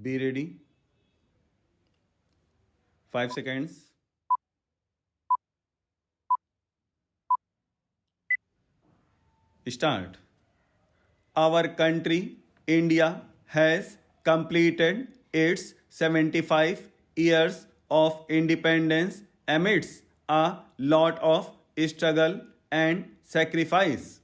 Be ready. 5 seconds. Start. Our country, India, has completed its 75 years of independence amidst a lot of struggle and sacrifice.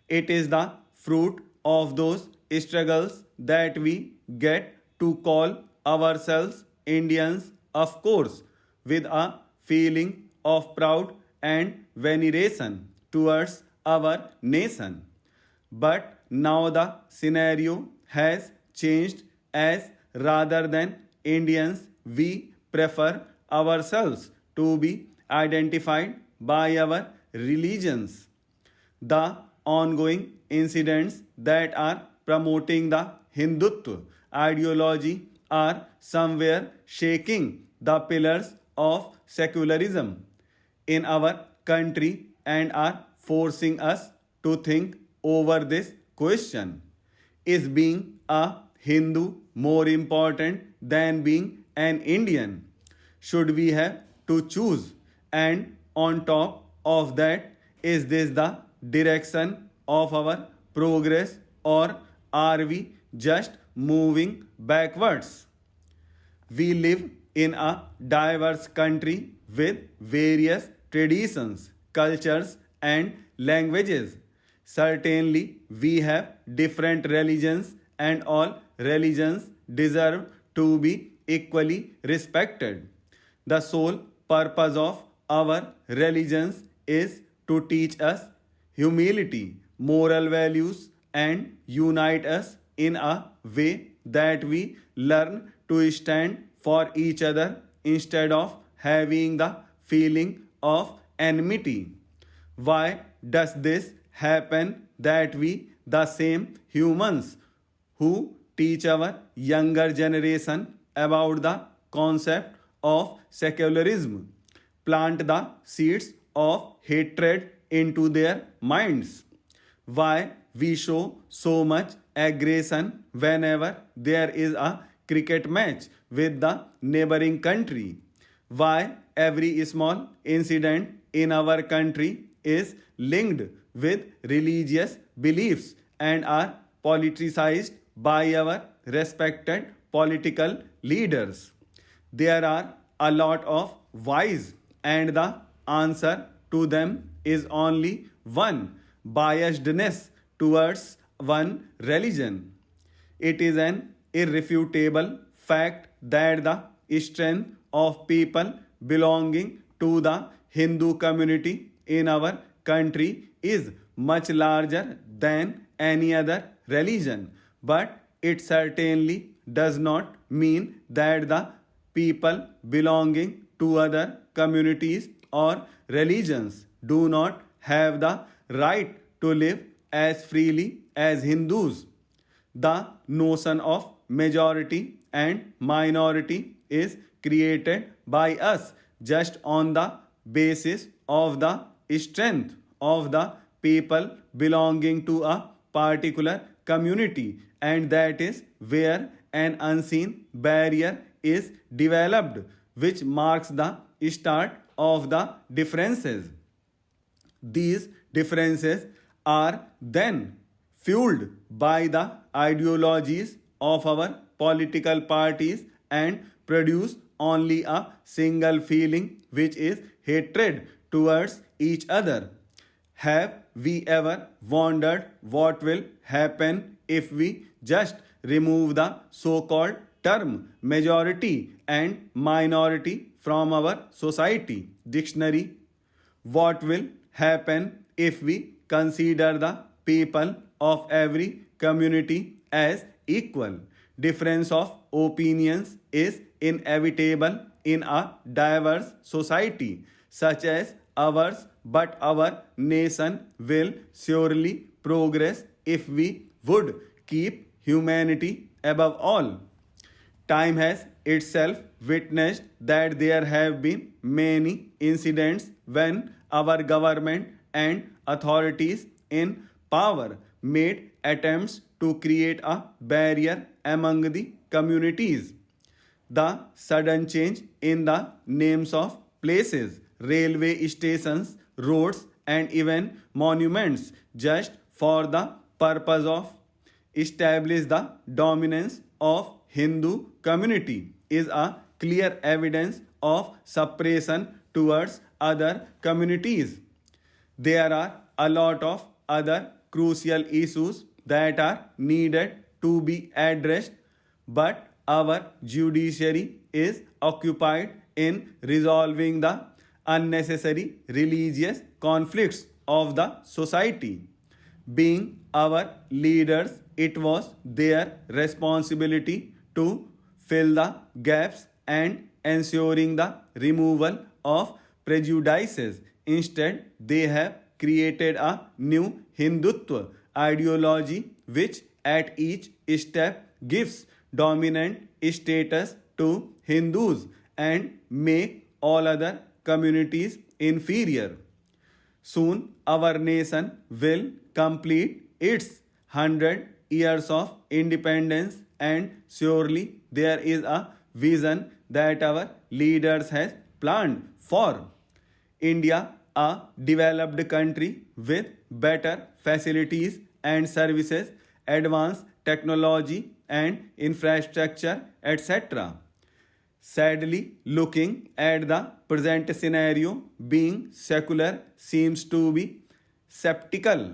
It is the fruit of those struggles that we get to call ourselves Indians, of course, with a feeling of proud and veneration towards our nation. But now the scenario has changed, as rather than Indians, we prefer ourselves to be identified by our religions. The ongoing incidents that are promoting the Hindutva ideology are somewhere shaking the pillars of secularism in our country and are forcing us to think over this question. Is being a Hindu more important than being an Indian? Should we have to choose? And on top of that, is this the direction of our progress, or are we just moving backwards? We live in a diverse country with various traditions, cultures, and languages. Certainly, we have different religions, and all religions deserve to be equally respected. The sole purpose of our religions is to teach us humility, moral values, and unite us in a way that we learn to stand for each other instead of having the feeling of enmity. Why does this happen? That we, the same humans who teach our younger generation about the concept of secularism, plant the seeds of hatred into their minds. Why we show so much aggression whenever there is a cricket match with the neighboring country? Why every small incident in our country is linked with religious beliefs and are politicized by our respected political leaders? There are a lot of whys, and the answer to them is only one: biasedness towards one religion. It is an irrefutable fact that the strength of people belonging to the Hindu community in our country is much larger than any other religion. But it certainly does not mean that the people belonging to other communities or religions do not have the right to live as freely as Hindus. The notion of majority and minority is created by us just on the basis of the strength of the people belonging to a particular community, and that is where an unseen barrier is developed, which marks the start of the differences. These differences are then fueled by the ideologies of our political parties and produce only a single feeling, which is hatred towards each other. Have we ever wondered what will happen if we just remove the so called term majority and minority from our society dictionary? What will happen if we consider the people of every community as equal? Difference of opinions is inevitable in a diverse society such as ours, but our nation will surely progress if we would keep humanity above all. Time has itself witnessed that there have been many incidents when our government and authorities in power made attempts to create a barrier among the communities. The sudden change in the names of places, railway stations, roads, and even monuments just for the purpose of establish the dominance of Hindu community is a clear evidence of suppression towards other communities. There are a lot of other crucial issues that are needed to be addressed, but our judiciary is occupied in resolving the unnecessary religious conflicts of the society. Being our leaders, it was their responsibility to fill the gaps and ensuring the removal of prejudices. Instead, they have created a new Hindutva ideology which at each step gives dominant status to Hindus and make all other communities inferior. Soon our nation will complete its 100 years of independence, and surely there is a vision that our leaders has planned for India, a developed country with better facilities and services, advanced technology and infrastructure, etc. Sadly, looking at the present scenario, being secular seems to be skeptical.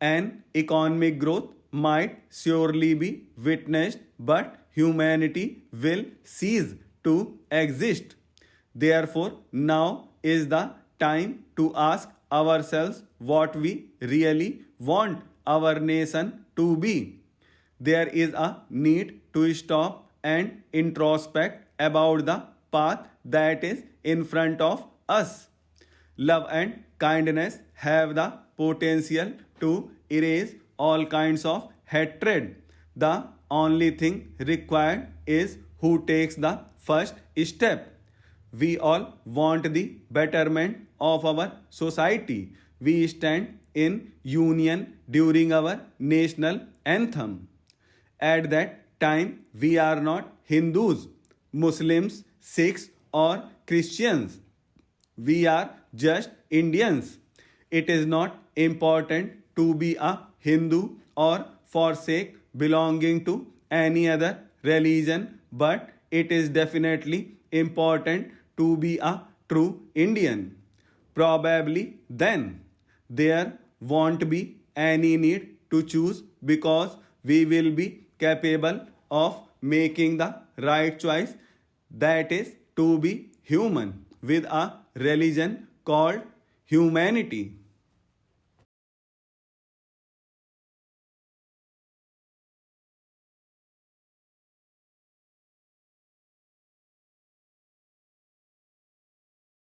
An economic growth might surely be witnessed, but humanity will cease to exist. Therefore, now is the time to ask ourselves what we really want our nation to be. There is a need to stop and introspect about the path that is in front of us. Love and kindness have the potential to erase all kinds of hatred. The only thing required is who takes the first step. We all want the betterment of our society. We stand in union during our national anthem. At that time, we are not Hindus, Muslims, Sikhs, or Christians. We are just Indians. It is not important to be a Hindu or forsake belonging to any other religion, but it is definitely important to be a true Indian. Probably then there won't be any need to choose because we will be capable of making the right choice, that is to be human with a religion called humanity.